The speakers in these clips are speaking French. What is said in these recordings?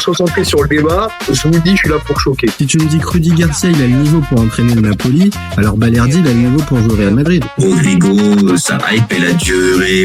se concentrer sur le débat. Je vous le dis, je suis là pour choquer. Si tu me dis que Rudy Garcia, il a le niveau pour entraîner le Napoli, alors Balerdi, il a le niveau pour jouer au Real Madrid. Rodrigo, sa hype, elle a duré,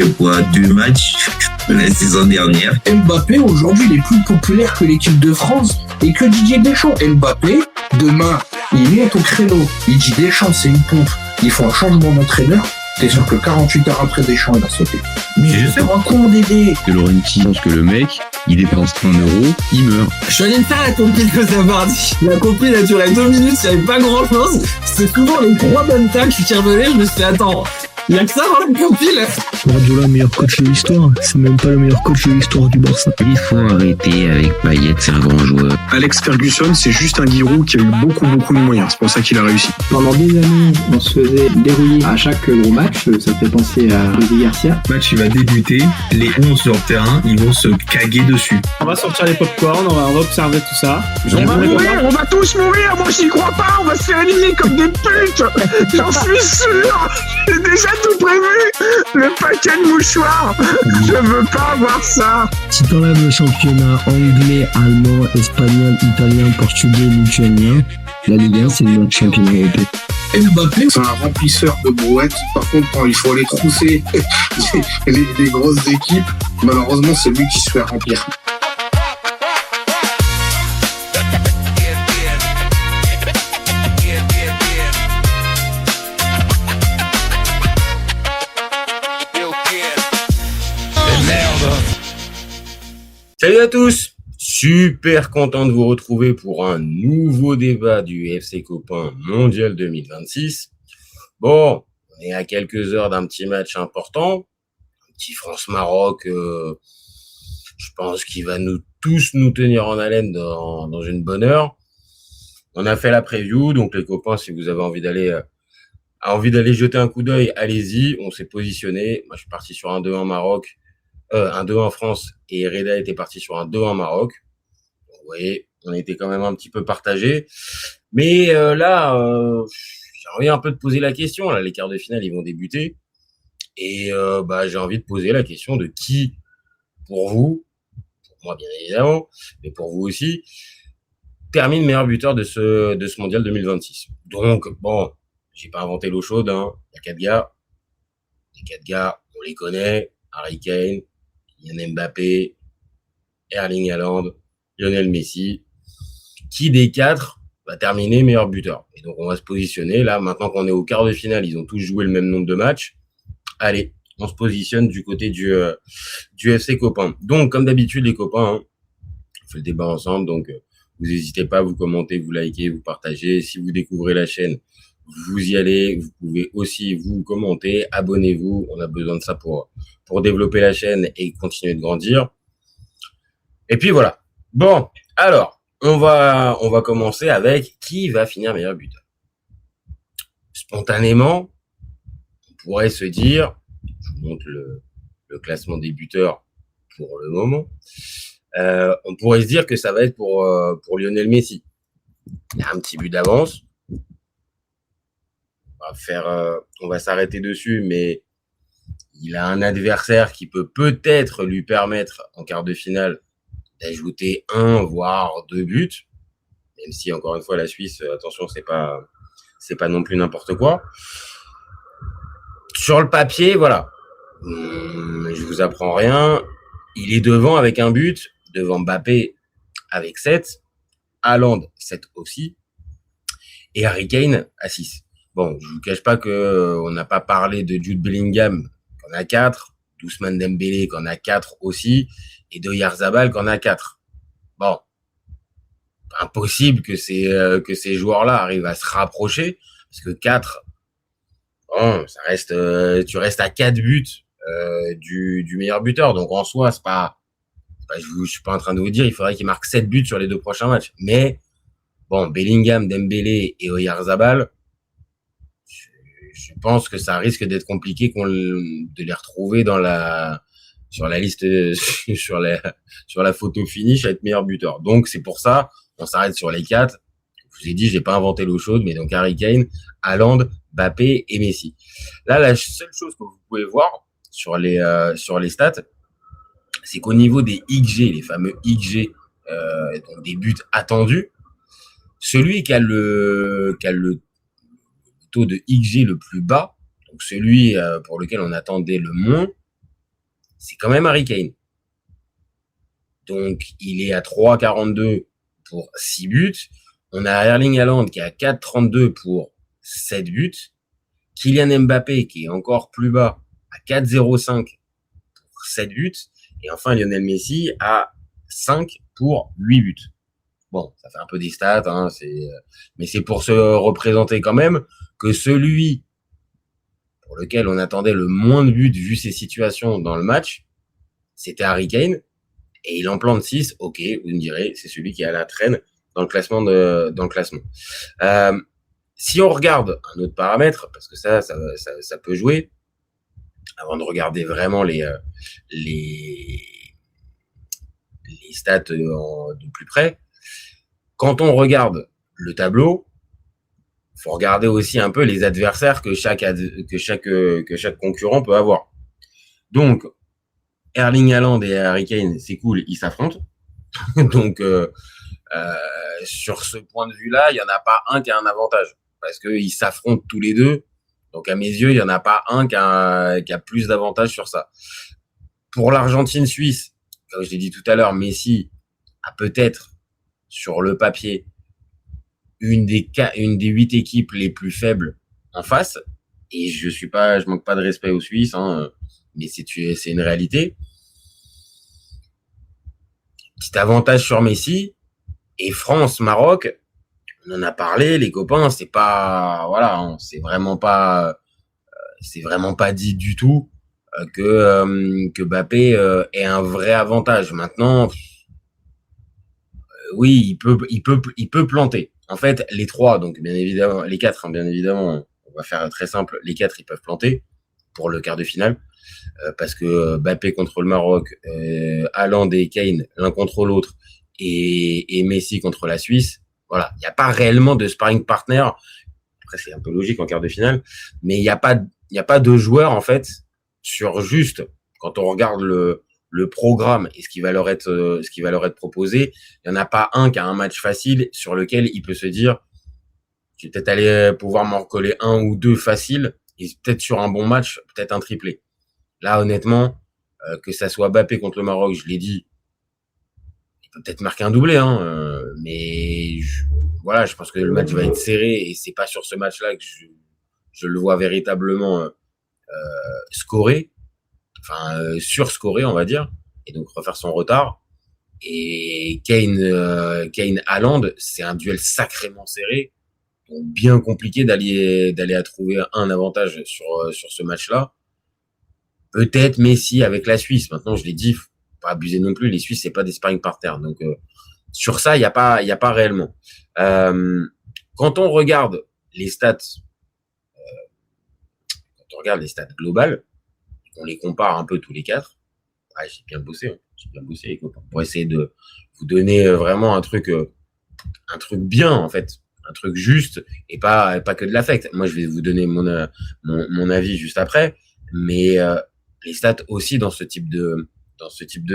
deux matchs la saison dernière. Mbappé, aujourd'hui, il est plus populaire que l'équipe de France et que Didier Deschamps. Mbappé, demain, il monte au créneau. Il dit Deschamps, c'est une pompe. Il faut un changement d'entraîneur. T'es sûr que 48 heures après Deschamps, il va sauter. Mais je sais pas con, Dédé. Que Laurenti pense que le mec, il dépense 1 euro, il meurt. Je suis allé me faire la compil que ça part dit. La compil a duré 2 minutes, il n'y avait pas grand chose. C'est souvent les 3 bonnes tacles qui revenaient, je me suis dit attends, il y a que ça dans la compil. Guardiola, meilleur coach de l'histoire. C'est même pas le meilleur coach de l'histoire du Barça. Il faut arrêter avec Payet, c'est un grand joueur. Alex Ferguson, c'est juste un Giroud qui a eu beaucoup de moyens. C'est pour ça qu'il a réussi. Pendant des années, on se faisait dérouiller à chaque gros match. Ça fait penser à Rudy Garcia. Le match, il va débuter. Les 11 sur le terrain, ils vont se caguer dessus. On va sortir les popcorn, on va observer tout ça. On va tous mourir. Moi, j'y crois pas. On va se faire éliminer comme des putes. J'en suis sûr. J'ai déjà tout prévu. Le paquet de mouchoirs. Je veux pas avoir ça. Si t'enlèves le championnat anglais, allemand, espagnol, italien, portugais, lituanien, la Ligue 1, c'est le meilleur championnat européen. Mbappé, c'est un remplisseur de brouettes. Par contre, quand il faut aller trousser les grosses équipes, malheureusement, c'est lui qui se fait remplir. Salut à tous, super content de vous retrouver pour un nouveau débat du FC Copain Mondial 2026. Bon, on est à quelques heures d'un petit match important, un petit France-Maroc, je pense qu'il va nous tenir en haleine dans une bonne heure. On a fait la preview, donc les copains, si vous avez envie d'aller jeter un coup d'œil, allez-y, on s'est positionné. Moi, je suis parti sur un 2-1 Maroc. Un 2-1 France et Reda était parti sur un 2-1 Maroc. Donc, vous voyez, on était quand même un petit peu partagés. Mais là, j'ai envie un peu de poser la question. Là, les quarts de finale, ils vont débuter. Et j'ai envie de poser la question de qui, pour vous, pour moi bien évidemment, mais pour vous aussi, termine meilleur buteur de ce mondial 2026. Donc, bon, j'ai pas inventé l'eau chaude. Hein. Il y a 4 gars. Les 4 gars, on les connaît. Harry Kane, Kylian Mbappé, Erling Haaland, Lionel Messi. Qui des 4 va terminer meilleur buteur? Et donc, on va se positionner. Là, maintenant qu'on est au quart de finale, ils ont tous joué le même nombre de matchs. Allez, on se positionne du côté du FC Copain. Donc, comme d'habitude, les copains, hein, on fait le débat ensemble. Donc, vous n'hésitez pas à vous commenter, vous liker, vous partager. Si vous découvrez la chaîne, vous y allez. Vous pouvez aussi vous commenter, abonnez-vous. On a besoin de ça pour développer la chaîne et continuer de grandir. Et puis voilà. Bon, alors, on va commencer avec qui va finir meilleur buteur. Spontanément, on pourrait se dire, je vous montre le classement des buteurs pour le moment, on pourrait se dire que ça va être pour Lionel Messi. Il y a un petit but d'avance. On va s'arrêter dessus, mais il a un adversaire qui peut peut-être lui permettre en quart de finale d'ajouter 1 voire 2 buts, même si encore une fois la Suisse, attention, c'est pas non plus n'importe quoi. Sur le papier, voilà, je vous apprends rien. Il est devant avec un but, devant Mbappé avec 7, Haaland 7 aussi, et Harry Kane à 6. Bon, je vous cache pas que on n'a pas parlé de Jude Bellingham, qu'on a 4, d'Ousmane Dembélé, qu'on a 4 aussi, et de Oyarzabal, qu'on a 4. Bon, impossible que ces joueurs-là arrivent à se rapprocher, parce que 4, bon, ça reste, tu restes à 4 buts du meilleur buteur, donc en soi, je suis pas en train de vous dire, il faudrait qu'il marque 7 buts sur les 2 prochains matchs, mais bon, Bellingham, Dembélé et Oyarzabal, je pense que ça risque d'être compliqué de les retrouver sur la liste, sur la photo finish à être meilleur buteur. Donc, c'est pour ça, on s'arrête sur les 4. Je vous ai dit, j'ai pas inventé l'eau chaude, mais donc Harry Kane, Haaland, Mbappé et Messi. Là, la seule chose que vous pouvez voir sur les stats, c'est qu'au niveau des XG, les fameux XG donc des buts attendus. Celui qui a le taux de XG le plus bas, donc celui pour lequel on attendait le moins, c'est quand même Harry Kane. Donc, il est à 3,42 pour 6 buts. On a Erling Haaland qui est à 4,32 pour 7 buts. Kylian Mbappé qui est encore plus bas à 4,05 pour 7 buts. Et enfin, Lionel Messi à 5 pour 8 buts. Bon, ça fait un peu des stats, hein, mais c'est pour se représenter quand même que celui pour lequel on attendait le moins de buts vu ses situations dans le match, c'était Harry Kane. Et il en plante 6, ok, vous me direz, c'est celui qui est à la traîne dans le classement. Si on regarde un autre paramètre, parce que ça peut jouer, avant de regarder vraiment les stats de plus près, quand on regarde le tableau, faut regarder aussi un peu les adversaires que chaque concurrent peut avoir. Donc, Erling Haaland et Harry Kane, c'est cool, ils s'affrontent. Donc, sur ce point de vue-là, il y en a pas un qui a un avantage parce qu'ils s'affrontent tous les deux. Donc, à mes yeux, il y en a pas un qui a plus d'avantage sur ça. Pour l'Argentine-Suisse, comme je l'ai dit tout à l'heure, Messi a peut-être sur le papier une des 8 équipes les plus faibles en face. Et je manque pas de respect aux Suisses, hein, mais c'est une réalité. Petit avantage sur Messi. Et France-Maroc, on en a parlé, les copains, c'est pas, voilà, hein, c'est vraiment pas dit du tout que Mbappé ait un vrai avantage. Maintenant, oui, il peut planter. En fait, les trois, donc bien évidemment, les quatre, hein, bien évidemment, on va faire très simple, les quatre, ils peuvent planter pour le quart de finale, parce que Mbappé contre le Maroc, Haaland et Kane l'un contre l'autre, et Messi contre la Suisse. Voilà, il n'y a pas réellement de sparring partner. Après, c'est un peu logique en quart de finale, mais il n'y a pas de joueurs en fait sur juste quand on regarde le programme et ce qui va leur être proposé, il n'y en a pas un qui a un match facile sur lequel il peut se dire, je vais peut-être aller pouvoir m'en recoller un ou deux faciles et peut-être sur un bon match, peut-être un triplé. Là, honnêtement, que ça soit Mbappé contre le Maroc, je l'ai dit, il peut peut-être marquer un doublé, hein, mais voilà, je pense que le match va être serré et c'est pas sur ce match-là que je le vois véritablement scorer. Enfin, surscorer, on va dire, et donc refaire son retard. Et Kane Haaland, c'est un duel sacrément serré, donc bien compliqué d'aller à trouver un avantage sur ce match-là. Peut-être Messi avec la Suisse. Maintenant, je l'ai dit, faut pas abuser non plus. Les Suisses, c'est pas des sparring partner. Donc sur ça, il y a pas réellement. Quand on regarde les stats, globales, on les compare un peu tous les quatre. Ah, j'ai bien bossé, les copains, pour essayer de vous donner vraiment un truc bien en fait, un truc juste et pas que de l'affect. Moi, je vais vous donner mon avis juste après, mais les stats aussi dans ce type de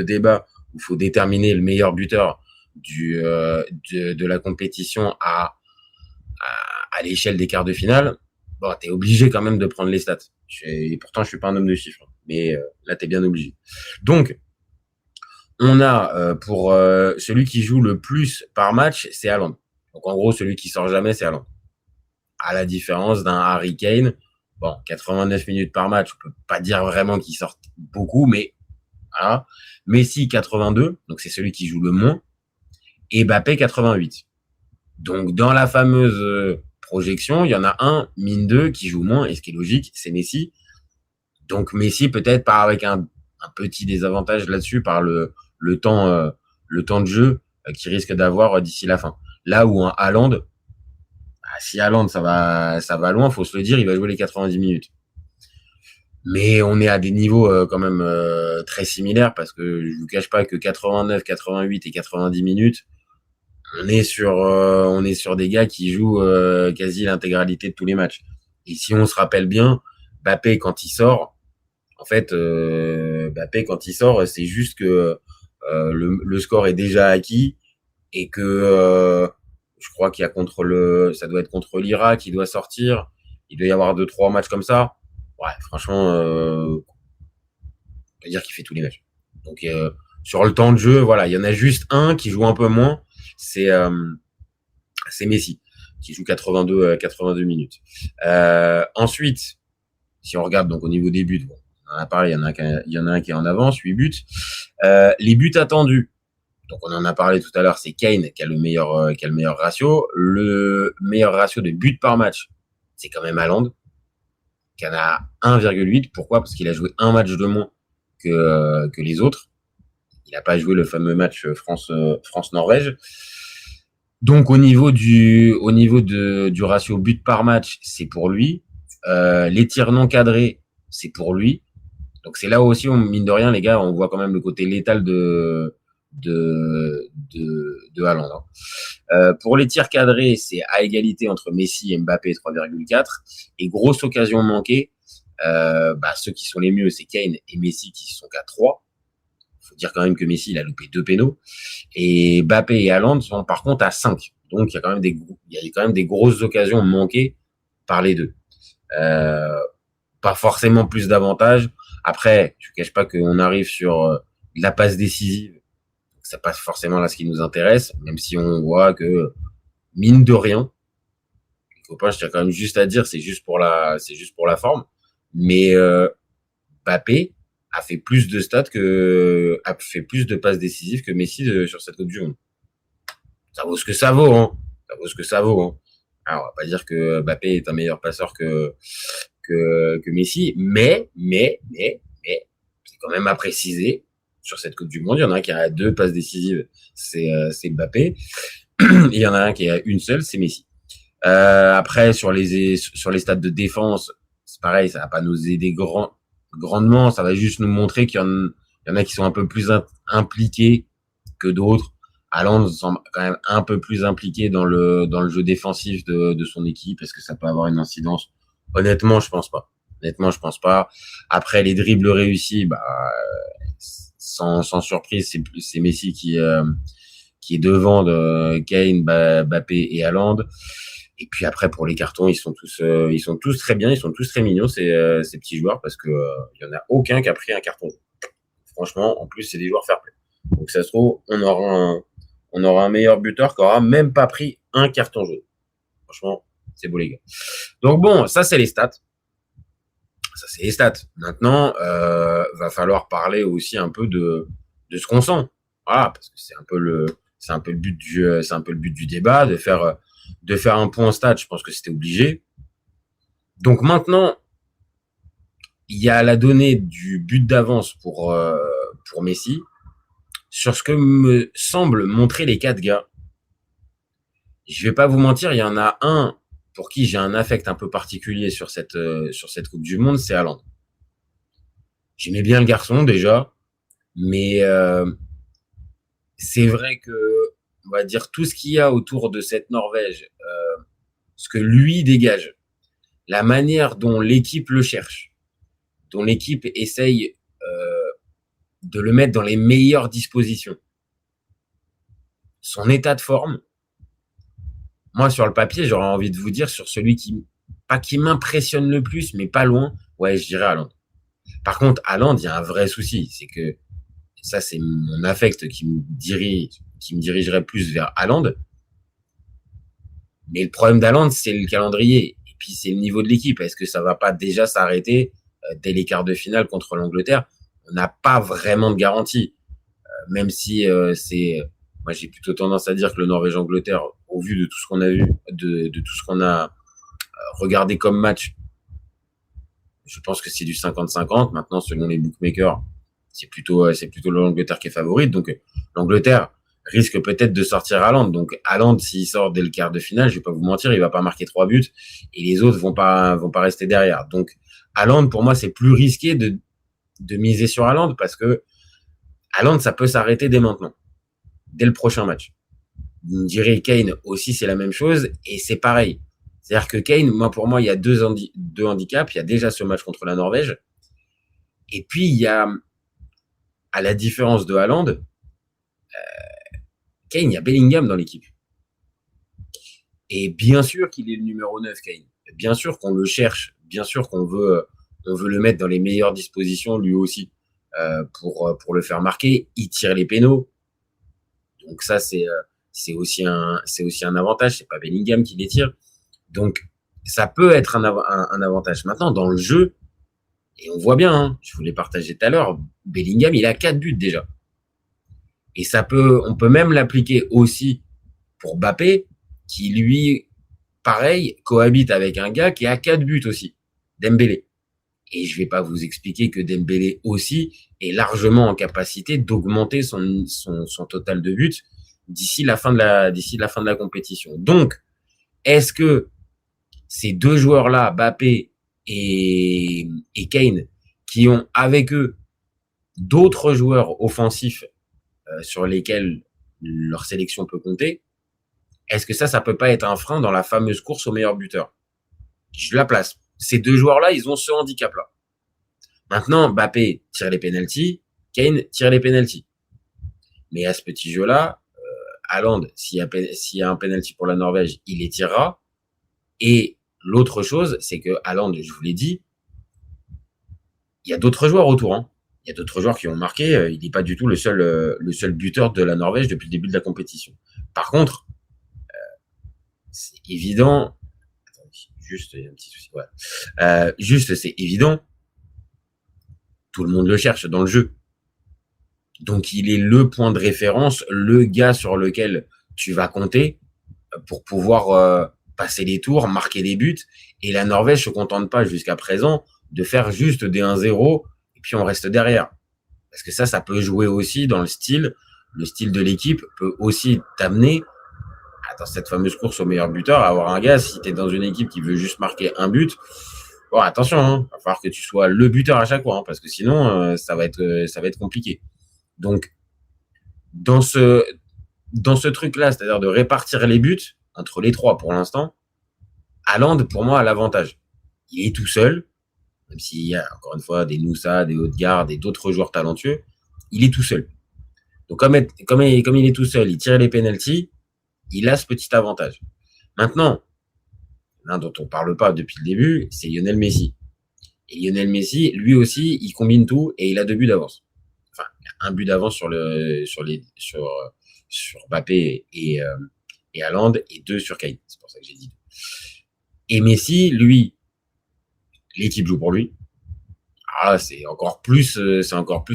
débat où il faut déterminer le meilleur buteur de la compétition à l'échelle des quarts de finale. Bon, t'es obligé quand même de prendre les stats. Et pourtant, je suis pas un homme de chiffres, mais là, t'es bien obligé. Donc, on a pour celui qui joue le plus par match, c'est Haaland. Donc, en gros, celui qui sort jamais, c'est Haaland. À la différence d'un Harry Kane, bon, 89 minutes par match, on peut pas dire vraiment qu'il sort beaucoup, mais voilà. Messi 82, donc c'est celui qui joue le moins, et Mbappé 88. Donc, dans la fameuse projection, il y en a un, mine 2, qui joue moins, et ce qui est logique, c'est Messi. Donc Messi peut-être part avec un petit désavantage là-dessus par le temps de jeu qu'il risque d'avoir d'ici la fin. Là où un Haaland, si Haaland ça va loin, faut se le dire, il va jouer les 90 minutes. Mais on est à des niveaux quand même très similaires parce que je vous cache pas que 89, 88 et 90 minutes, on est sur des gars qui jouent quasi l'intégralité de tous les matchs. Et si on se rappelle bien, Mbappé quand il sort, en fait, c'est juste que le score est déjà acquis et que je crois qu'il y a ça doit être contre l'Irak, il doit sortir, il doit y avoir 2-3 matchs comme ça. Ouais, franchement, on peut dire qu'il fait tous les matchs. Donc sur le temps de jeu, voilà, il y en a juste un qui joue un peu moins, c'est Messi, qui joue 82 minutes. Ensuite, si on regarde donc au niveau des buts, bon, on en a parlé, il y en a un qui est en avance, 8 buts. Les buts attendus, donc on en a parlé tout à l'heure, c'est Kane qui a le meilleur ratio. Le meilleur ratio de buts par match, c'est quand même Haaland, qui en a 1,8. Pourquoi? Parce qu'il a joué un match de moins que les autres. Il n'a pas joué le fameux match France-Norvège. Donc au niveau du ratio but par match, c'est pour lui. Les tirs non cadrés, c'est pour lui. Donc c'est là aussi, mine de rien, les gars, on voit quand même le côté létal de Haaland. Pour les tirs cadrés, c'est à égalité entre Messi et Mbappé, 3,4. Et grosse occasion manquée, ceux qui sont les mieux, c'est Kane et Messi qui sont qu'à 3. Faut dire quand même que Messi, il a loupé 2 pénaux. Et Mbappé et Haaland sont par contre à 5. Donc, il y a quand même des grosses occasions manquées par les deux. Pas forcément plus d'avantages. Après, je ne cache pas qu'on arrive sur la passe décisive. C'est pas forcément là ce qui nous intéresse, même si on voit que, mine de rien, les copains, je tiens quand même juste à dire, c'est juste pour la forme. Mais Mbappé a fait plus de passes décisives que Messi sur cette Coupe du Monde. Ça vaut ce que ça vaut, hein. Alors, on va pas dire que Mbappé est un meilleur passeur que Messi, mais c'est quand même à préciser. Sur cette Coupe du Monde, il y en a un qui a 2 passes décisives, c'est Mbappé. Il y en a un qui a une seule, c'est Messi. Après, sur les stades de défense, c'est pareil, ça va pas nous aider grandement, ça va juste nous montrer qu'il y en a qui sont un peu plus impliqués que d'autres. Haaland semble quand même un peu plus impliqué dans le jeu défensif de son équipe. Est-ce que ça peut avoir une incidence? Honnêtement, je pense pas. Après, les dribbles réussis, sans surprise, c'est Messi qui est devant de Kane, Mbappé et Haaland. Et puis après, pour les cartons, ils sont tous très bien, ils sont tous très mignons, ces petits joueurs, parce que il y en a aucun qui a pris un carton. Franchement, en plus, c'est des joueurs fair play. Donc ça se trouve, on aura un meilleur buteur qui aura même pas pris un carton jaune. Franchement, c'est beau les gars. Donc bon, ça c'est les stats. Maintenant, va falloir parler aussi un peu de ce qu'on sent. Voilà, parce que c'est un peu le but du débat, de faire un point stat. Je pense que c'était obligé. Donc maintenant, il y a la donnée du but d'avance pour Messi. Sur ce que me semblent montrer les 4 gars, je vais pas vous mentir, il y en a un pour qui j'ai un affect un peu particulier sur cette Coupe du Monde, c'est Haaland. J'aimais bien le garçon déjà, mais c'est vrai que, on va dire, tout ce qu'il y a autour de cette Norvège, ce que lui dégage, la manière dont l'équipe le cherche, dont l'équipe essaye de le mettre dans les meilleures dispositions, son état de forme, moi, sur le papier, j'aurais envie de vous dire sur celui qui m'impressionne le plus, mais pas loin, ouais, je dirais Haaland. Par contre, Haaland, il y a un vrai souci, c'est que ça, c'est mon affect qui me dirigerait plus vers Haaland. Mais le problème d'Haaland, c'est le calendrier. Et puis, c'est le niveau de l'équipe. Est-ce que ça va pas déjà s'arrêter dès les quarts de finale contre l'Angleterre? On n'a pas vraiment de garantie. Même si moi, j'ai plutôt tendance à dire que le Norvège-Angleterre, au vu de tout ce qu'on a vu, de tout ce qu'on a regardé comme match, je pense que c'est du 50-50. Maintenant, selon les bookmakers, c'est plutôt l'Angleterre qui est favorite. Donc, l'Angleterre risque peut-être de sortir Haaland. Donc, Haaland, s'il sort dès le quart de finale, je vais pas vous mentir, il va pas marquer 3 buts et les autres vont pas rester derrière. Donc, Haaland, pour moi, c'est plus risqué de miser sur Haaland parce que Haaland, ça peut s'arrêter dès maintenant, dès le prochain match. Vous me direz, Kane aussi, c'est la même chose et c'est pareil. C'est-à-dire que Kane, pour moi, il y a deux handicaps. Il y a déjà ce match contre la Norvège. Et puis, il y a, à la différence de Haaland, Kane, il y a Bellingham dans l'équipe. Et bien sûr qu'il est le numéro 9, Kane. Bien sûr qu'on le cherche. Bien sûr qu'on veut le mettre dans les meilleures dispositions, lui aussi, pour le faire marquer. Il tire les pénaux. Donc ça, c'est aussi un avantage. C'est pas Bellingham qui les tire. Donc, ça peut être un avantage. Maintenant, dans le jeu, et on voit bien, hein, je vous l'ai partagé tout à l'heure, Bellingham, il a 4 buts déjà. Et on peut même l'appliquer aussi pour Mbappé, qui lui, pareil, cohabite avec un gars qui a 4 buts aussi, Dembélé. Et je vais pas vous expliquer que Dembélé aussi est largement en capacité d'augmenter son total de buts d'ici la fin de la compétition. Donc, est-ce que ces deux joueurs-là, Mbappé et Kane, qui ont avec eux d'autres joueurs offensifs sur lesquels leur sélection peut compter, est-ce que ça peut pas être un frein dans la fameuse course au meilleur buteur? Je la place. Ces deux joueurs-là, ils ont ce handicap-là. Maintenant, Mbappé tire les pénaltys, Kane tire les pénaltys. Mais à ce petit jeu-là, Haaland, s'il y a un pénalty pour la Norvège, il les tirera. Et l'autre chose, c'est que Haaland, je vous l'ai dit, il y a d'autres joueurs autour. Hein. Il y a d'autres joueurs qui ont marqué. Il n'est pas du tout le seul buteur de la Norvège depuis le début de la compétition. Par contre, c'est évident. Attendez, juste, il y a un petit souci. Ouais. Juste, c'est évident. Tout le monde le cherche dans le jeu. Donc, il est le point de référence, le gars sur lequel tu vas compter pour pouvoir passer les tours, marquer des buts. Et la Norvège se contente pas jusqu'à présent de faire juste des 1-0 et puis on reste derrière. Parce que ça peut jouer aussi dans le style. Le style de l'équipe peut aussi t'amener dans cette fameuse course au meilleur buteur à avoir un gars. Si tu es dans une équipe qui veut juste marquer un but, bon, attention, hein, va falloir que tu sois le buteur à chaque fois, hein, parce que sinon ça va être compliqué. Donc dans ce truc-là, c'est-à-dire de répartir les buts entre les trois pour l'instant, Haaland pour moi a l'avantage. Il est tout seul, même s'il y a encore une fois des Noussa, des Odegaard et d'autres joueurs talentueux, il est tout seul. Donc comme il est tout seul, il tire les pénaltys, il a ce petit avantage. Maintenant, l'un dont on parle pas depuis le début, c'est Lionel Messi. Et Lionel Messi, lui aussi, il combine tout et il a 2 buts d'avance. Enfin, il a un but d'avance sur Mbappé et Haaland et 2 sur Kane. C'est pour ça que j'ai dit 2. Et Messi, lui, l'équipe joue pour lui. Ah, c'est encore plus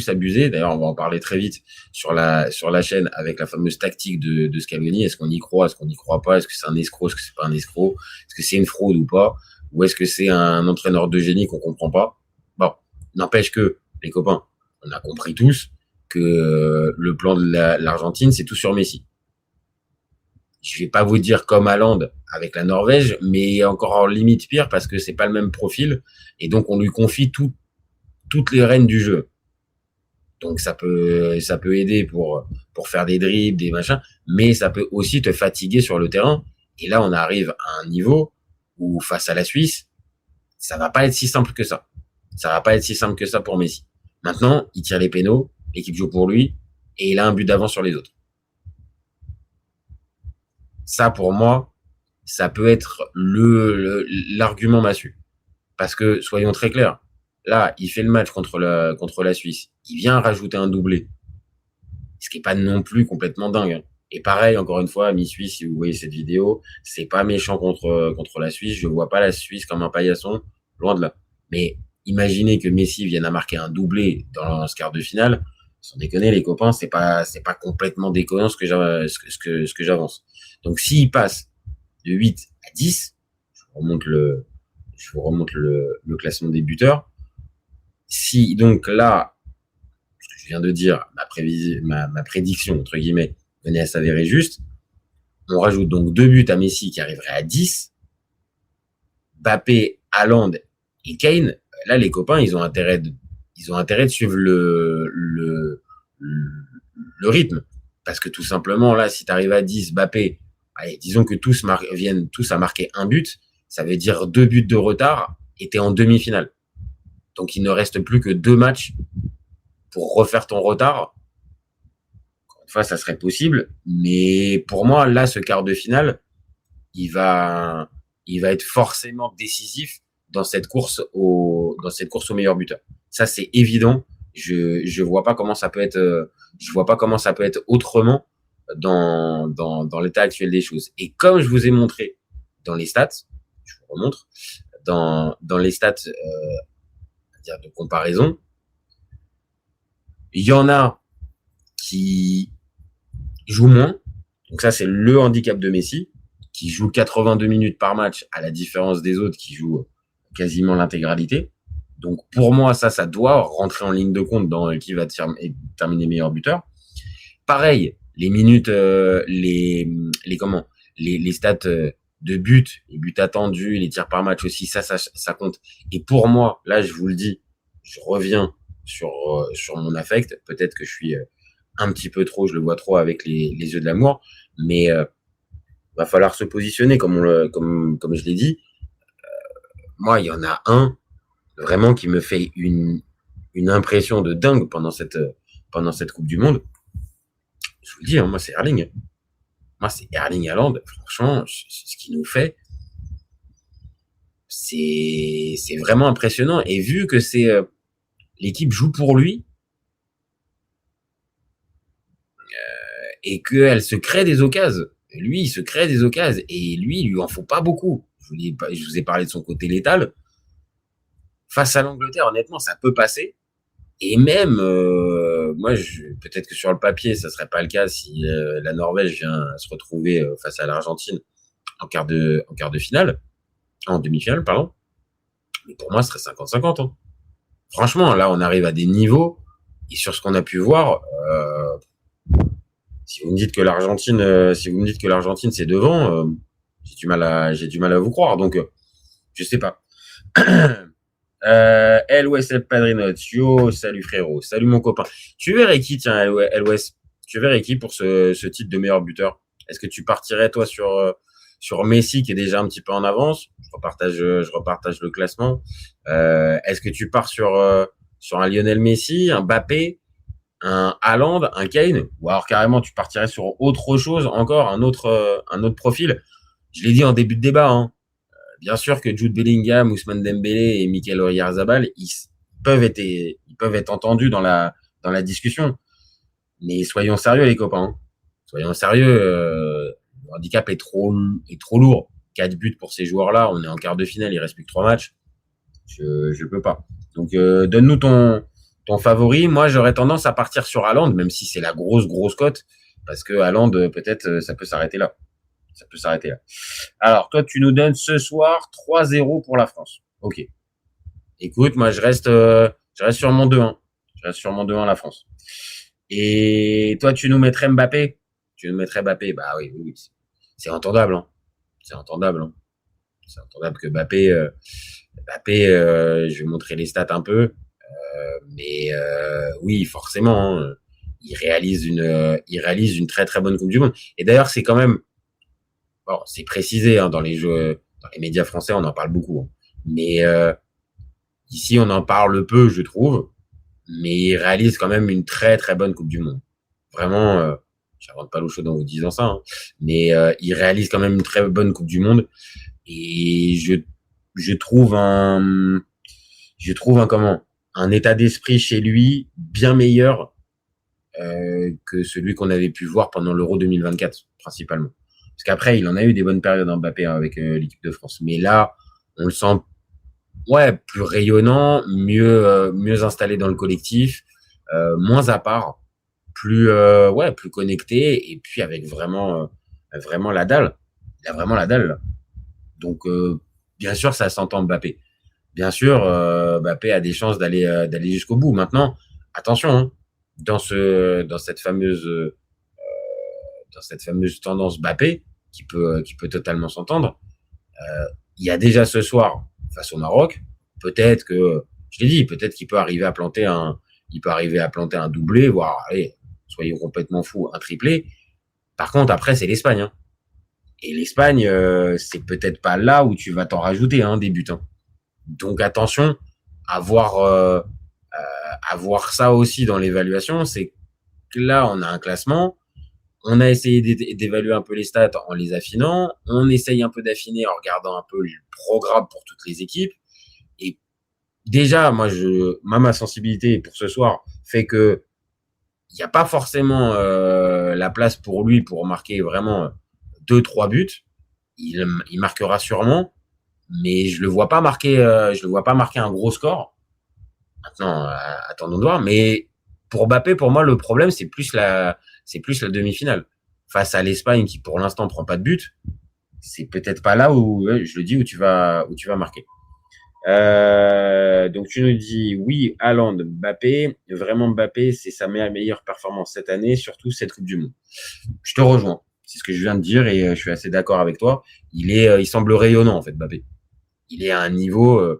abusé. D'ailleurs, on va en parler très vite sur la chaîne avec la fameuse tactique de Scaloni. Est-ce qu'on y croit? Est-ce qu'on n'y croit pas? Est-ce que c'est un escroc? Est-ce que c'est pas un escroc? Est-ce que c'est une fraude ou pas? Ou est-ce que c'est un entraîneur de génie qu'on comprend pas? Bon, n'empêche que, les copains, on a compris tous que le plan de l'Argentine, c'est tout sur Messi. Je vais pas vous dire comme Haaland avec la Norvège, mais encore en limite pire parce que c'est pas le même profil et donc on lui confie toutes les rênes du jeu. Donc ça peut aider pour faire des dribbles, des machins, mais ça peut aussi te fatiguer sur le terrain. Et là, on arrive à un niveau où face à la Suisse, ça va pas être si simple que ça. Ça va pas être si simple que ça pour Messi. Maintenant, il tire les pénaux, l'équipe joue pour lui et il a un but d'avance sur les autres. Ça, pour moi, ça peut être l'argument massu. Parce que, soyons très clairs, là, il fait le match contre la Suisse. Il vient rajouter un doublé. Ce qui est pas non plus complètement dingue. Hein. Et pareil, encore une fois, amis suisses, si vous voyez cette vidéo, c'est pas méchant contre la Suisse. Je vois pas la Suisse comme un paillasson, loin de là. Mais imaginez que Messi vienne à marquer un doublé dans ce quart de finale. Sans déconner, les copains, c'est pas complètement déconnant ce que j'avance. Donc, s'il passe de 8 à 10, je vous remonte le classement des buteurs. Si, donc là, ce que je viens de dire, ma prédiction, entre guillemets, venait à s'avérer juste, on rajoute donc 2 buts à Messi qui arriverait à 10. Mbappé, Haaland et Kane, là, les copains, ils ont intérêt de suivre le rythme. Parce que tout simplement, là, si tu arrives à 10, Mbappé, allez, disons que viennent tous à marquer un but, ça veut dire 2 buts de retard et t'es en demi-finale. Donc, il ne reste plus que 2 matchs pour refaire ton retard. Encore une fois, ça serait possible. Mais pour moi, là, ce quart de finale, il va être forcément décisif dans cette course au meilleur buteur. Ça, c'est évident. Je vois pas comment ça peut être, autrement dans l'état actuel des choses. Et comme je vous ai montré dans les stats, je vous remontre, dans les stats, dire de comparaison, il y en a qui jouent moins. Donc ça, c'est le handicap de Messi, qui joue 82 minutes par match, à la différence des autres qui jouent quasiment l'intégralité. Donc pour moi, ça doit rentrer en ligne de compte dans qui va terminer meilleur buteur. Pareil, les minutes, les stats de but, les buts attendus, les tirs par match aussi, ça compte. Et pour moi, là, je vous le dis, je reviens sur mon affect. Peut-être que je suis un petit peu trop, je le vois trop avec les yeux de l'amour, mais va falloir se positionner comme je l'ai dit. Moi, il y en a un vraiment qui me fait une impression de dingue pendant cette Coupe du Monde. Je vous le dis, hein, moi c'est Erling. Moi c'est Erling Haaland. Franchement, ce qu'il nous fait, c'est vraiment impressionnant. Et vu que l'équipe joue pour lui et qu'elle se crée des occasions. Lui, il se crée des occasions et lui, il lui en faut pas beaucoup. Je vous ai parlé de son côté létal. Face à l'Angleterre, honnêtement, ça peut passer. Et même, moi, peut-être que sur le papier, ça serait pas le cas si la Norvège vient se retrouver face à l'Argentine en quart de finale, en demi-finale, pardon. Mais pour moi, ce serait 50-50. Hein. Franchement, là, on arrive à des niveaux et sur ce qu'on a pu voir, si vous me dites que l'Argentine c'est devant, j'ai du mal à vous croire. Donc, je sais pas. LOS Padrinot, yo, salut frérot, salut mon copain. Tu verrais qui, tiens, LOS, tu verrais qui pour ce titre de meilleur buteur? Est-ce que tu partirais, toi, sur Messi, qui est déjà un petit peu en avance? Je repartage le classement. Est-ce que tu pars sur un Lionel Messi, un Mbappé, un Haaland, un Kane? Ou alors carrément, tu partirais sur autre chose encore, un autre profil? Je l'ai dit en début de débat, hein. Bien sûr que Jude Bellingham, Ousmane Dembélé et Mikel Oyarzabal, ils peuvent être entendus dans la discussion. Mais soyons sérieux, les copains. Hein. Soyons sérieux. Le handicap est trop lourd. 4 buts pour ces joueurs-là. On est en quart de finale. Il reste plus que 3 matchs. Je peux pas. Donc, donne-nous ton favori. Moi, j'aurais tendance à partir sur Haaland, même si c'est la grosse cote. Parce que Haaland, peut-être, ça peut s'arrêter là. Alors, toi, tu nous donnes ce soir 3-0 pour la France. Ok. Écoute, moi, je reste sur mon 2-1. Je reste sur mon 2-1 la France. Et toi, tu nous mettrais Mbappé? Bah oui. C'est entendable. Hein. C'est entendable que Mbappé, je vais montrer les stats un peu. Mais oui, forcément, hein, il réalise une très très bonne Coupe du Monde. Et d'ailleurs, c'est quand même, bon, c'est précisé hein, dans les médias français, on en parle beaucoup. Hein. Mais ici, on en parle peu, je trouve. Mais il réalise quand même une très très bonne Coupe du Monde. Vraiment, j'invente pas l'eau chaude en vous disant ça. Hein. Mais il réalise quand même une très bonne Coupe du Monde. Et je trouve un état d'esprit chez lui bien meilleur que celui qu'on avait pu voir pendant l'Euro 2024, principalement. Parce qu'après, il en a eu des bonnes périodes en Mbappé avec l'équipe de France. Mais là, on le sent plus rayonnant, mieux installé dans le collectif, moins à part, plus connecté, et puis avec vraiment la dalle. Il a vraiment la dalle, là. Donc, bien sûr, ça s'entend Mbappé. Bien sûr, Mbappé a des chances d'aller jusqu'au bout. Maintenant, attention, hein, dans cette fameuse tendance Mbappé, qui peut totalement s'entendre, il y a déjà ce soir face au Maroc, peut-être que, je l'ai dit, peut-être qu'il peut arriver à planter un doublé, voire, allez, soyons complètement fous, un triplé. Par contre, après, c'est l'Espagne, hein. Et l'Espagne, c'est peut-être pas là où tu vas t'en rajouter, hein, des buts, hein. Donc attention à voir ça aussi dans l'évaluation, c'est que là, on a un classement, On a essayé d'évaluer un peu les stats en les affinant. On essaye un peu d'affiner en regardant un peu le programme pour toutes les équipes. Et déjà, ma sensibilité pour ce soir fait que il n'y a pas forcément la place pour lui pour marquer vraiment 2-3 buts. Il marquera sûrement, mais je le vois pas marquer un gros score. Maintenant, attendons de voir. Mais pour Mbappé, pour moi, le problème c'est plus la demi-finale face à l'Espagne qui pour l'instant prend pas de but. C'est peut-être pas là où je le dis où tu vas marquer. Donc tu nous dis oui, Haaland, Mbappé, vraiment Mbappé, c'est sa meilleure performance cette année, surtout cette Coupe du Monde. Je te rejoins, c'est ce que je viens de dire et je suis assez d'accord avec toi. Il semble rayonnant en fait, Mbappé. Il est à un niveau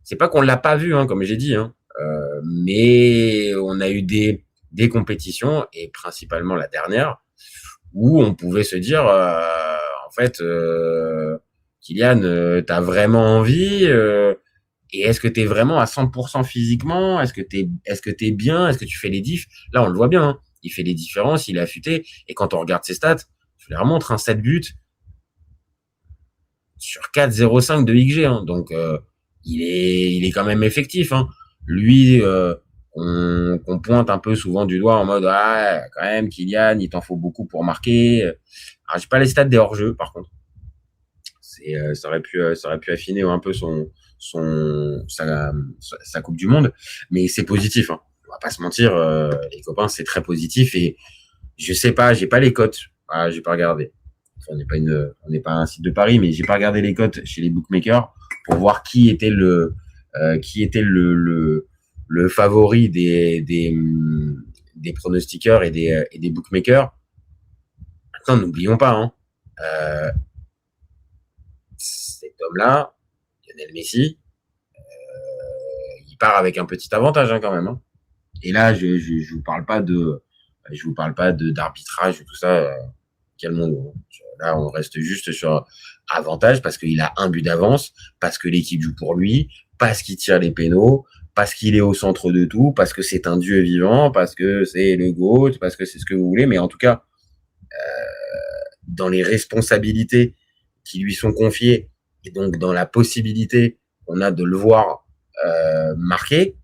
c'est pas qu'on l'a pas vu, hein, comme j'ai dit, hein, mais on a eu des compétitions et principalement la dernière où on pouvait se dire en fait. Kylian, t'as vraiment envie et est-ce que t'es vraiment à 100% physiquement? Est-ce que t'es bien? Est-ce que tu fais les diffs? Là, on le voit bien. Hein. Il fait les différences, il est affûté. Et quand on regarde ses stats, je les remontre, 7 buts sur 4,05 de XG. Hein. Donc, il est quand même effectif. Hein. Lui, on pointe un peu souvent du doigt en mode quand même, Kylian, il t'en faut beaucoup pour marquer. Alors, j'ai pas les stats des hors-jeux, par contre. Ça aurait pu affiner un peu sa Coupe du Monde, mais c'est positif. Hein. On va pas se mentir, les copains, c'est très positif et je sais pas, j'ai pas les cotes. J'ai pas regardé. Enfin, on n'est pas un site de Paris, mais j'ai pas regardé les cotes chez les bookmakers pour voir qui était le favori des pronostiqueurs et des bookmakers. Maintenant, n'oublions pas, hein. Cet homme-là, Lionel Messi, il part avec un petit avantage hein, quand même. Hein. Et là, je vous parle pas d'arbitrage et tout ça. Calmons-nous. Là, on reste juste sur avantage parce qu'il a un but d'avance, parce que l'équipe joue pour lui, parce qu'il tire les pénaux, parce qu'il est au centre de tout, parce que c'est un dieu vivant, parce que c'est le GOAT, parce que c'est ce que vous voulez. Mais en tout cas, dans les responsabilités qui lui sont confiées et donc dans la possibilité qu'on a de le voir marquer.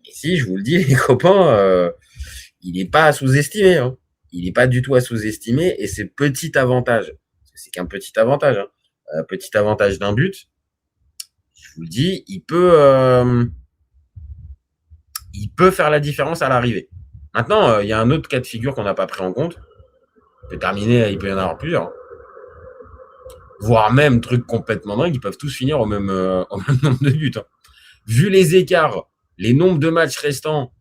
Mais si, je vous le dis, les copains, il n'est pas à sous-estimer. Hein. Il n'est pas du tout à sous-estimer et c'est petit avantage. C'est qu'un petit avantage. Hein. Petit avantage d'un but. Je vous le dis, il peut faire la différence à l'arrivée. Maintenant, il y a un autre cas de figure qu'on n'a pas pris en compte. Il peut y en avoir plusieurs. Voire même, trucs complètement dingues, ils peuvent tous finir au même nombre de buts. Hein. Vu les écarts, les nombres de matchs restants,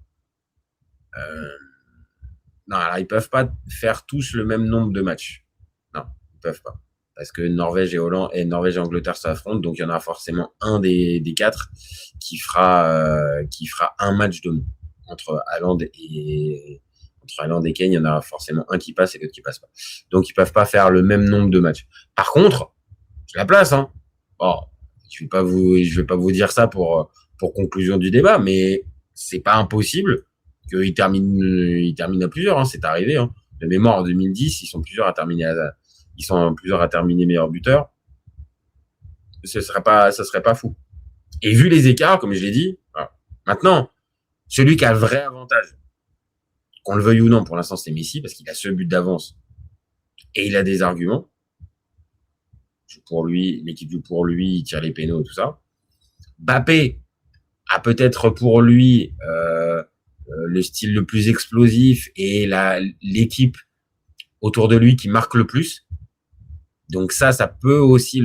non, alors ils peuvent pas faire tous le même nombre de matchs. Non, ils peuvent pas. Parce que Norvège et Angleterre s'affrontent, donc il y en a forcément un des 4 qui fera un match de moins. Entre Haaland et Kane, il y en a forcément un qui passe et l'autre qui passe pas. Donc, ils peuvent pas faire le même nombre de matchs. Par contre, c'est la place, hein. Bon, je vais pas vous dire ça pour conclusion du débat, mais c'est pas impossible qu'il termine à plusieurs, hein. C'est arrivé, hein. De mémoire, en 2010, ils sont plusieurs à terminer meilleur buteur. Ça serait pas fou. Et vu les écarts, comme je l'ai dit, voilà. Maintenant, celui qui a le vrai avantage, qu'on le veuille ou non, pour l'instant, c'est Messi, parce qu'il a ce but d'avance et il a des arguments. Pour lui, l'équipe joue pour lui, il tire les pénaux et tout ça. Mbappé a peut-être pour lui le style le plus explosif et l'équipe autour de lui qui marque le plus. Donc ça peut aussi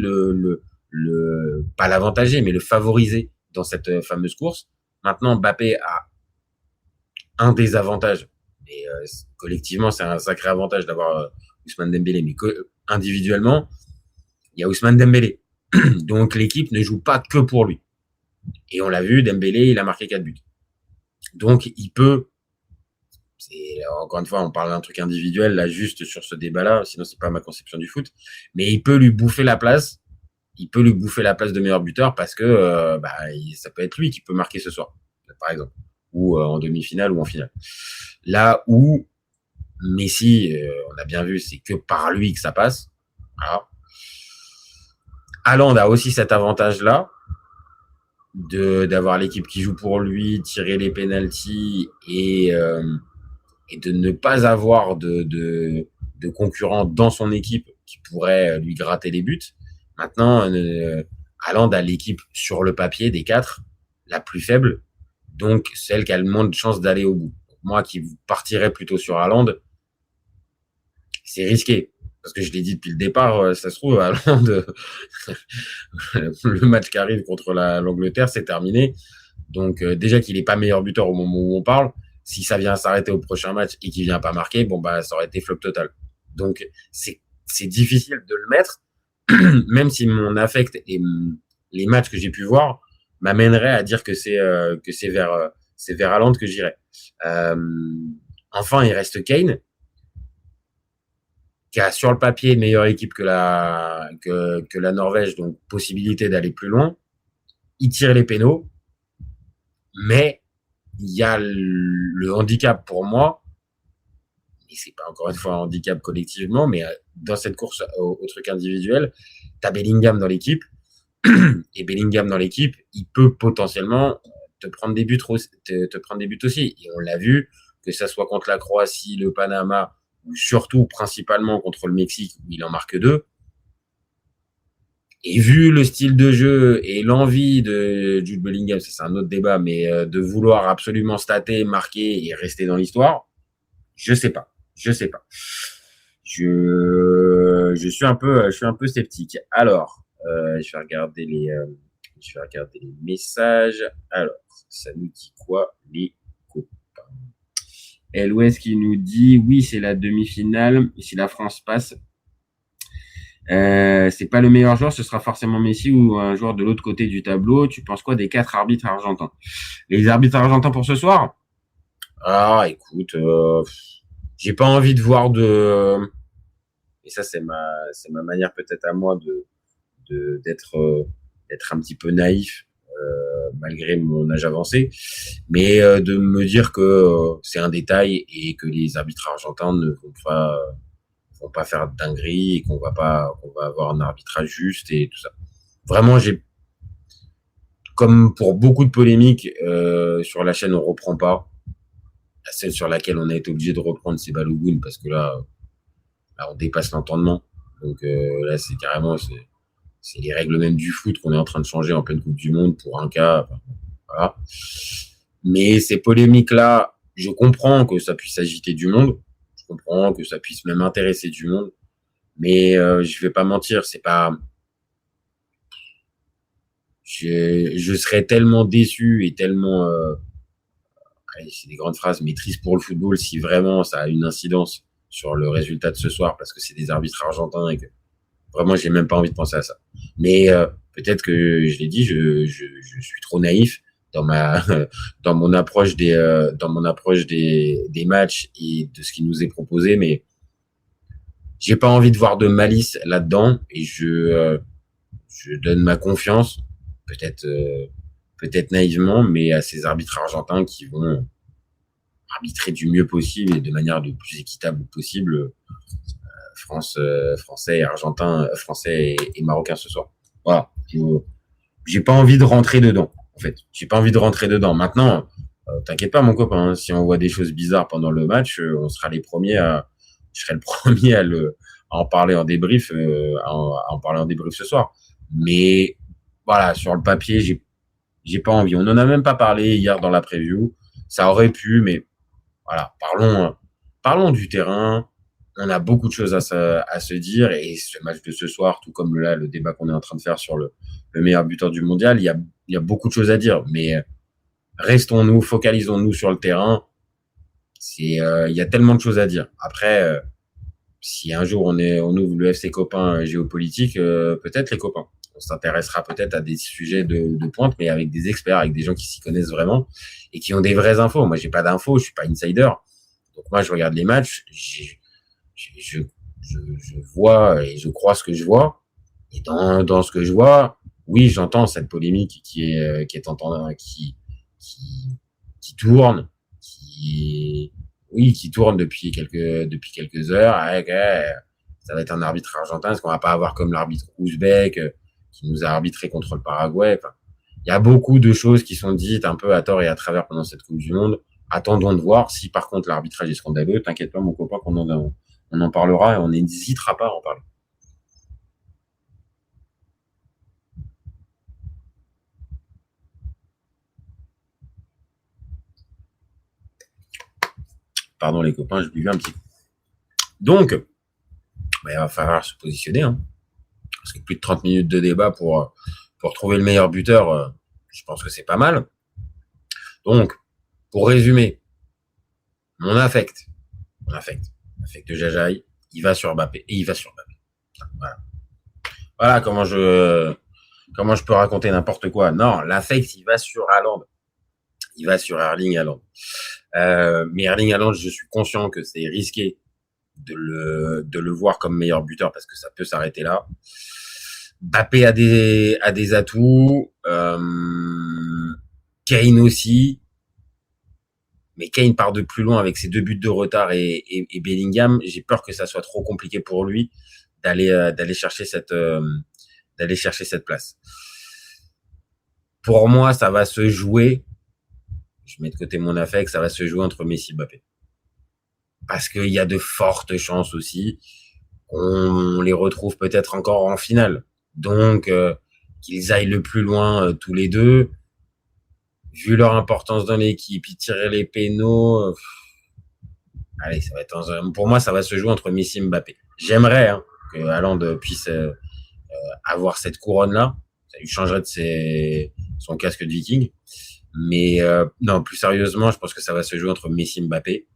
pas l'avantager, mais le favoriser dans cette fameuse course. Maintenant, Mbappé a un des avantages, et collectivement, c'est un sacré avantage d'avoir Ousmane Dembélé, mais individuellement, il y a Ousmane Dembélé. Donc l'équipe ne joue pas que pour lui. Et on l'a vu, Dembélé, il a marqué 4 buts. Donc il peut, encore une fois, on parle d'un truc individuel, là, juste sur ce débat-là, sinon c'est pas ma conception du foot, mais il peut lui bouffer la place. Il peut lui bouffer la place de meilleur buteur parce que ça peut être lui qui peut marquer ce soir. par exemple, ou en demi-finale ou en finale. Là où Messi, on a bien vu, c'est que par lui que ça passe. Voilà. Haaland a aussi cet avantage-là d'avoir l'équipe qui joue pour lui, tirer les pénaltys et de ne pas avoir de concurrents dans son équipe qui pourraient lui gratter les buts. Maintenant, Haaland a l'équipe sur le papier des 4 la plus faible, donc celle qui a le moins de chances d'aller au bout. Moi qui partirais plutôt sur Haaland, c'est risqué. Parce que je l'ai dit depuis le départ, ça se trouve, Haaland, le match qui arrive contre l'Angleterre, c'est terminé. Donc déjà qu'il n'est pas meilleur buteur au moment où on parle, si ça vient s'arrêter au prochain match et qu'il vient pas marquer, bon bah ça aurait été flop total. Donc c'est difficile de le mettre, même si mon affect et les matchs que j'ai pu voir m'amèneraient à dire que c'est vers Haaland que j'irais. Enfin, il reste Kane, qui a sur le papier une meilleure équipe que la Norvège, donc possibilité d'aller plus loin. Il tire les pénaux, mais il y a le handicap pour moi, et c'est pas encore une fois un handicap collectivement, mais dans cette course au truc individuel, t'as Bellingham dans l'équipe, et Bellingham dans l'équipe, il peut potentiellement te prendre des buts aussi, et on l'a vu, que ça soit contre la Croatie, le Panama, ou surtout principalement contre le Mexique où il en marque 2. Et vu le style de jeu et l'envie de Jude Bellingham, c'est un autre débat, mais de vouloir absolument stater, marquer et rester dans l'histoire, je sais pas. Je suis un peu sceptique. Alors, je vais regarder les messages. Alors, ça nous dit quoi, les copains? L'Ouest qui nous dit oui, c'est la demi-finale. Et si la France passe, c'est pas le meilleur joueur, ce sera forcément Messi ou un joueur de l'autre côté du tableau. Tu penses quoi des 4 arbitres argentins? Les arbitres argentins pour ce soir? Ah, écoute, j'ai pas envie de voir et ça c'est ma manière peut-être à moi d'être un petit peu naïf. Malgré mon âge avancé, mais de me dire que c'est un détail et que les arbitres argentins ne vont pas faire de dinguerie et qu'on va avoir un arbitrage juste et tout ça. Vraiment, comme pour beaucoup de polémiques sur la chaîne, on reprend pas. La celle sur laquelle on a été obligé de reprendre, c'est Balogun parce que là on dépasse l'entendement. Donc là, c'est carrément c'est les règles même du foot qu'on est en train de changer en pleine Coupe du Monde pour un cas. Voilà. Mais ces polémiques-là, je comprends que ça puisse agiter du monde. Je comprends que ça puisse même intéresser du monde. Mais je vais pas mentir, c'est pas... Je serais tellement déçu et tellement... Allez, c'est des grandes phrases, mais triste pour le football si vraiment ça a une incidence sur le résultat de ce soir parce que c'est des arbitres argentins et que vraiment, j'ai même pas envie de penser à ça. Mais peut-être que je l'ai dit, je suis trop naïf dans mon approche des matchs et de ce qui nous est proposé. Mais j'ai pas envie de voir de malice là-dedans et je donne ma confiance, peut-être naïvement, mais à ces arbitres argentins qui vont arbitrer du mieux possible et de manière le plus équitable possible. Français et Marocains ce soir. Voilà. J'ai pas envie de rentrer dedans, en fait. J'ai pas envie de rentrer dedans. Maintenant, t'inquiète pas, mon copain, hein, si on voit des choses bizarres pendant le match, je serai le premier à en parler en débrief, ce soir. Mais, voilà, sur le papier, j'ai pas envie. On en a même pas parlé hier dans la preview. Ça aurait pu, mais voilà. Parlons du terrain. On a beaucoup de choses à se dire et ce match de ce soir, tout comme là, le débat qu'on est en train de faire sur le meilleur buteur du mondial, il y a beaucoup de choses à dire, mais focalisons-nous sur le terrain. Il y a tellement de choses à dire. Après, si un jour on ouvre le FC Copain géopolitique, peut-être les copains. On s'intéressera peut-être à des sujets de pointe, mais avec des experts, avec des gens qui s'y connaissent vraiment et qui ont des vraies infos. Moi, j'ai pas d'infos, je suis pas insider. Donc moi, je regarde les matchs, je vois et je crois ce que je vois. Et dans ce que je vois, oui, j'entends cette polémique qui tourne, qui tourne depuis quelques heures. Avec, ça va être un arbitre argentin, est-ce qu'on va pas avoir comme l'arbitre ouzbek qui nous a arbitré contre le Paraguay. Enfin, il y a beaucoup de choses qui sont dites un peu à tort et à travers pendant cette Coupe du Monde. Attendons de voir si par contre l'arbitrage est scandaleux. T'inquiète pas, mon copain, qu'on on en parlera et on n'hésitera pas à en parler. Pardon les copains, je buvais un petit coup. Donc, il va falloir se positionner. Hein. Parce que plus de 30 minutes de débat pour trouver le meilleur buteur, je pense que c'est pas mal. Donc, pour résumer, mon affect de Jajaï, il va sur Mbappé et il va sur Mbappé. Voilà comment je peux raconter n'importe quoi. Non, l'affect, il va sur Haaland. Il va sur Erling Haaland. Mais Erling Haaland, je suis conscient que c'est risqué de le voir comme meilleur buteur parce que ça peut s'arrêter là. Mbappé a des atouts. Kane aussi. Mais Kane part de plus loin avec ses 2 buts de retard et Bellingham. J'ai peur que ça soit trop compliqué pour lui d'aller chercher cette place. Pour moi, ça va se jouer. Je mets de côté mon affect, ça va se jouer entre Messi et Mbappé. Parce qu'il y a de fortes chances aussi qu'on les retrouve peut-être encore en finale. Donc, qu'ils aillent le plus loin tous les deux. Vu leur importance dans l'équipe, ils tirent les pénaux. Allez, ça va être pour moi, ça va se jouer entre Messi et Mbappé. J'aimerais que Haaland puisse avoir cette couronne-là. Ça lui changerait de son casque de viking. Mais non, plus sérieusement, je pense que ça va se jouer entre Messi et Mbappé.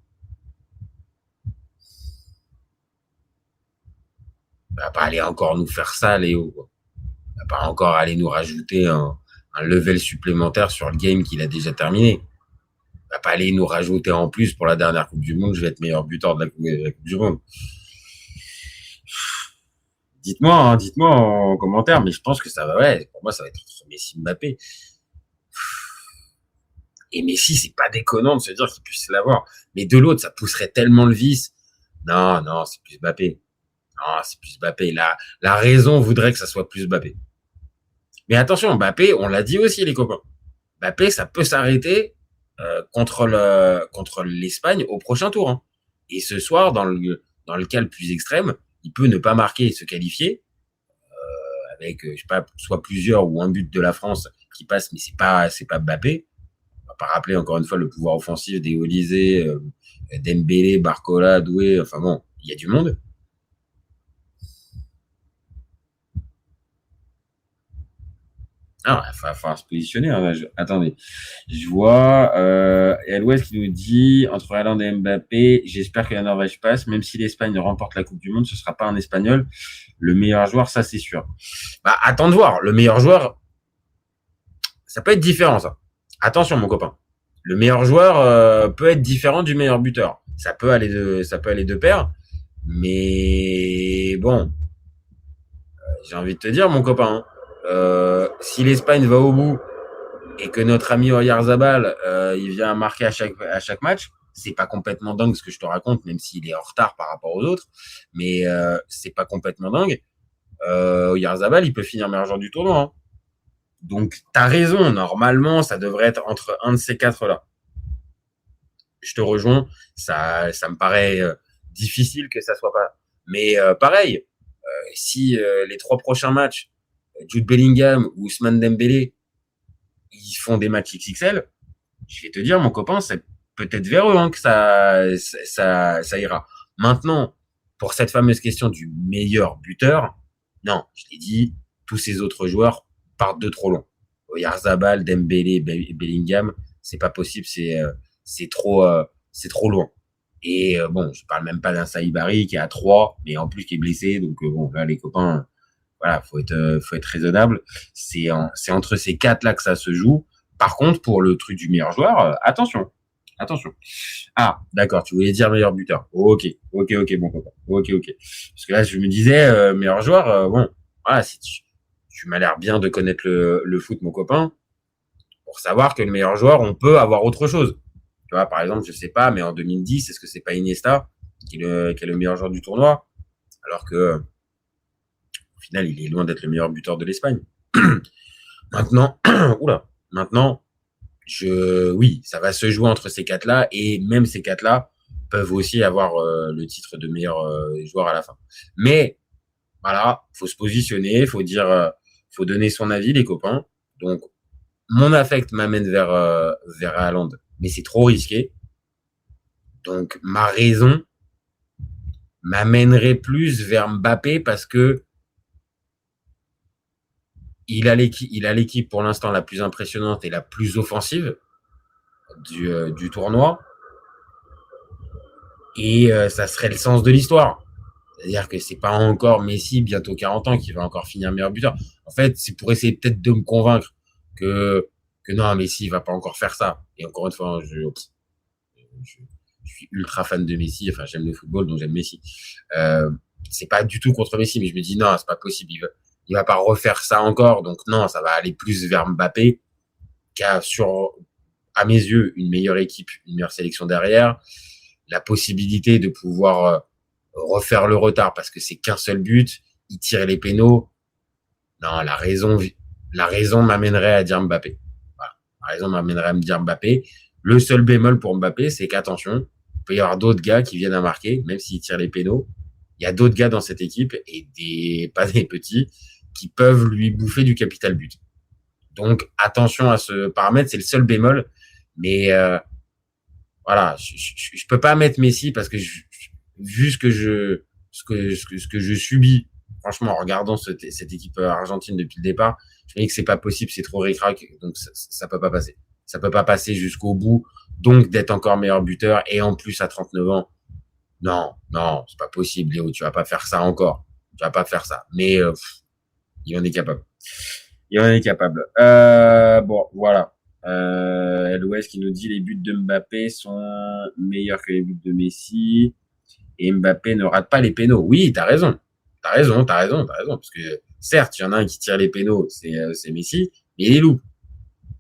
On va pas aller encore nous faire ça, Léo. On va pas encore aller nous rajouter un level supplémentaire sur le game qu'il a déjà terminé. On va pas aller nous rajouter en plus pour la dernière Coupe du Monde, je vais être meilleur buteur de la Coupe du Monde. Dites-moi en commentaire, mais je pense que ça va, pour moi, ça va être entre Messi et Mbappé. Et Messi, c'est pas déconnant de se dire qu'il puisse l'avoir. Mais de l'autre, ça pousserait tellement le vice. Non, c'est plus Mbappé. Non, c'est plus Mbappé. La raison voudrait que ça soit plus Mbappé. Mais attention, Mbappé, on l'a dit aussi, les copains. Mbappé, ça peut s'arrêter contre l'Espagne au prochain tour. Hein. Et ce soir, dans le cas le plus extrême, il peut ne pas marquer et se qualifier avec, je sais pas, soit plusieurs ou un but de la France qui passe, mais c'est pas Mbappé. On va pas rappeler encore une fois le pouvoir offensif des Olysée, Dembélé, Barcola, Doué. Enfin bon, il y a du monde. Ah, il va falloir se positionner. Hein. Attendez, je vois Elwes qui nous dit entre Haaland et Mbappé, j'espère que la Norvège passe, même si l'Espagne remporte la Coupe du Monde, ce sera pas un Espagnol le meilleur joueur, ça c'est sûr. Bah attends de voir, le meilleur joueur, ça peut être différent ça. Attention mon copain, le meilleur joueur peut être différent du meilleur buteur. Ça peut aller de pair, mais bon, j'ai envie de te dire mon copain. Hein, si l'Espagne va au bout et que notre ami Oyarzabal il vient marquer à chaque match, c'est pas complètement dingue ce que je te raconte, même s'il est en retard par rapport aux autres, mais c'est pas complètement dingue. Oyarzabal, il peut finir meilleur joueur du tournoi. Hein. Donc t'as raison, normalement ça devrait être entre un de ces quatre là. Je te rejoins, ça me paraît difficile que ça soit pas. Mais pareil, si les 3 prochains matchs Jude Bellingham ou Ousmane Dembélé, ils font des matchs XXL, je vais te dire, mon copain, c'est peut-être vers eux que ça ira. Maintenant, pour cette fameuse question du meilleur buteur, non, je l'ai dit, tous ces autres joueurs partent de trop loin. Oyarzabal, Dembélé, Bellingham, c'est pas possible, c'est trop loin. Et bon, je parle même pas d'un Saïbari qui est à 3, mais en plus qui est blessé, donc bon, là, les copains... Voilà, faut être raisonnable. C'est entre ces 4 là que ça se joue. Par contre, pour le truc du meilleur joueur, attention. Ah, d'accord, tu voulais dire meilleur buteur. Ok, bon copain. Ok. Parce que là, je me disais, meilleur joueur, bon, voilà, si tu m'as l'air bien de connaître le foot, mon copain. pour savoir que le meilleur joueur, on peut avoir autre chose. Tu vois, par exemple, je sais pas, mais en 2010, est-ce que c'est pas Iniesta qui est le meilleur joueur du tournoi? Alors que, au final, il est loin d'être le meilleur buteur de l'Espagne. Maintenant, maintenant, oui, ça va se jouer entre ces quatre-là, et même ces quatre-là peuvent aussi avoir le titre de meilleur joueur à la fin. Mais, voilà, faut se positionner, faut dire, faut donner son avis, les copains. Donc, mon affect m'amène vers Haaland, mais c'est trop risqué. Donc, ma raison m'amènerait plus vers Mbappé parce que il a l'équipe pour l'instant la plus impressionnante et la plus offensive du tournoi. Et ça serait le sens de l'histoire. C'est-à-dire que c'est pas encore Messi, bientôt 40 ans, qui va encore finir meilleur buteur. En fait, c'est pour essayer peut-être de me convaincre que non, Messi va pas encore faire ça. Et encore une fois, je suis ultra fan de Messi. Enfin, j'aime le football, donc j'aime Messi. C'est pas du tout contre Messi, mais je me dis non, c'est pas possible. Il va pas refaire ça encore. Donc non, ça va aller plus vers Mbappé, qui a à mes yeux, une meilleure équipe, une meilleure sélection derrière, la possibilité de pouvoir refaire le retard parce que c'est qu'un seul but, il tire les pénaux. Non, la raison m'amènerait à dire Mbappé. Voilà. La raison m'amènerait à me dire Mbappé. Le seul bémol pour Mbappé, c'est qu'attention, il peut y avoir d'autres gars qui viennent à marquer, même s'ils tirent les pénaux. Il y a d'autres gars dans cette équipe, et pas des petits, qui peuvent lui bouffer du capital but. Donc, attention à ce paramètre, c'est le seul bémol. Mais voilà, je peux pas mettre Messi parce que vu ce que je subis, franchement, en regardant cette équipe argentine depuis le départ, je me dis que c'est pas possible, c'est trop ric-rac, donc ça peut pas passer. Ça peut pas passer jusqu'au bout, donc d'être encore meilleur buteur, et en plus à 39 ans. Non, c'est pas possible, Léo, tu vas pas faire ça encore. Tu vas pas faire ça. Mais il en est capable. Bon, voilà. LOS qui nous dit les buts de Mbappé sont meilleurs que les buts de Messi et Mbappé ne rate pas les pénaux. Oui, t'as raison. Parce que certes, il y en a un qui tire les pénaux, c'est Messi, mais il est loup.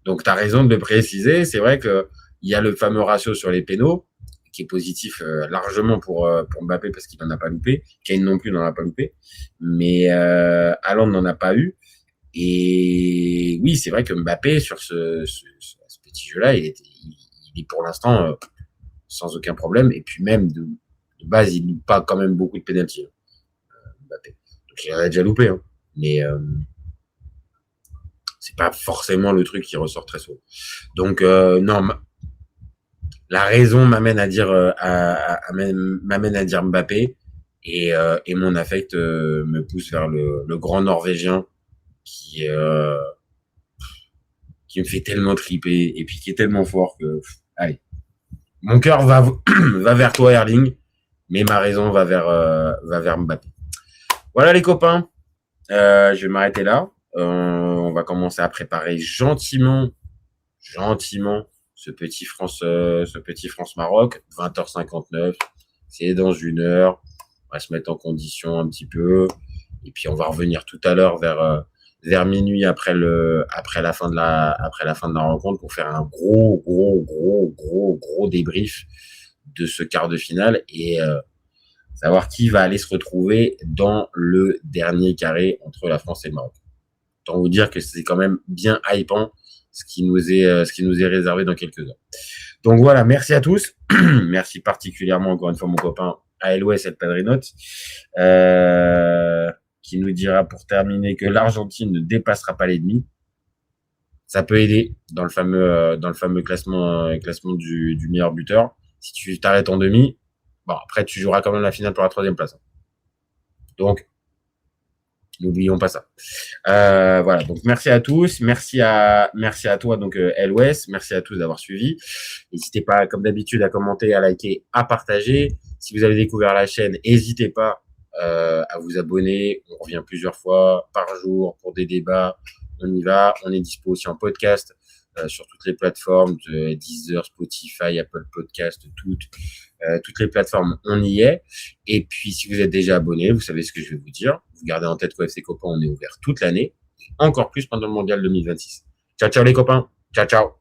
Donc t'as raison de le préciser. C'est vrai que il y a le fameux ratio sur les pénaux qui est positif largement pour Mbappé parce qu'il n'en a pas loupé. Kane non plus n'en a pas loupé, mais Haaland n'en a pas eu. Et oui, c'est vrai que Mbappé sur ce petit jeu-là, il est pour l'instant sans aucun problème. Et puis même de base, il loupe pas quand même beaucoup de pénaltys, Mbappé. Donc il en a déjà loupé, hein. Mais c'est pas forcément le truc qui ressort très souvent. Donc non, la raison m'amène à dire m'amène à dire Mbappé, et mon affect me pousse vers le grand Norvégien qui me fait tellement triper et puis qui est tellement fort que allez, mon cœur va vers toi, Erling, mais ma raison va vers Mbappé. Voilà les copains, je vais m'arrêter là. On va commencer à préparer gentiment ce petit France-Maroc, 20h59. C'est dans 1 heure. On va se mettre en condition un petit peu. Et puis, on va revenir tout à l'heure vers minuit après la fin de la rencontre pour faire un gros débrief de ce quart de finale et savoir qui va aller se retrouver dans le dernier carré entre la France et le Maroc. Autant vous dire que c'est quand même bien hypant ce qui nous est réservé dans quelques heures. Donc voilà, merci à tous. Merci particulièrement encore une fois mon copain ALOS El Padrinote, qui nous dira pour terminer que l'Argentine ne dépassera pas les demi. Ça peut aider dans le fameux classement du meilleur buteur. Si tu t'arrêtes en demi, bon après tu joueras quand même la finale pour la 3e place. Donc n'oublions pas ça. Voilà, donc merci à tous, merci à toi donc LOS, merci à tous d'avoir suivi. N'hésitez pas comme d'habitude à commenter, à liker, à partager. Si vous avez découvert la chaîne, n'hésitez pas à vous abonner. On revient plusieurs fois par jour pour des débats. On y va. On est dispo aussi en podcast sur toutes les plateformes de Deezer, Spotify, Apple Podcast, toutes les plateformes, on y est. Et puis, si vous êtes déjà abonné, vous savez ce que je vais vous dire. Vous gardez en tête qu'au FC Copain, on est ouvert toute l'année, encore plus pendant le Mondial 2026. Ciao les copains! Ciao, ciao.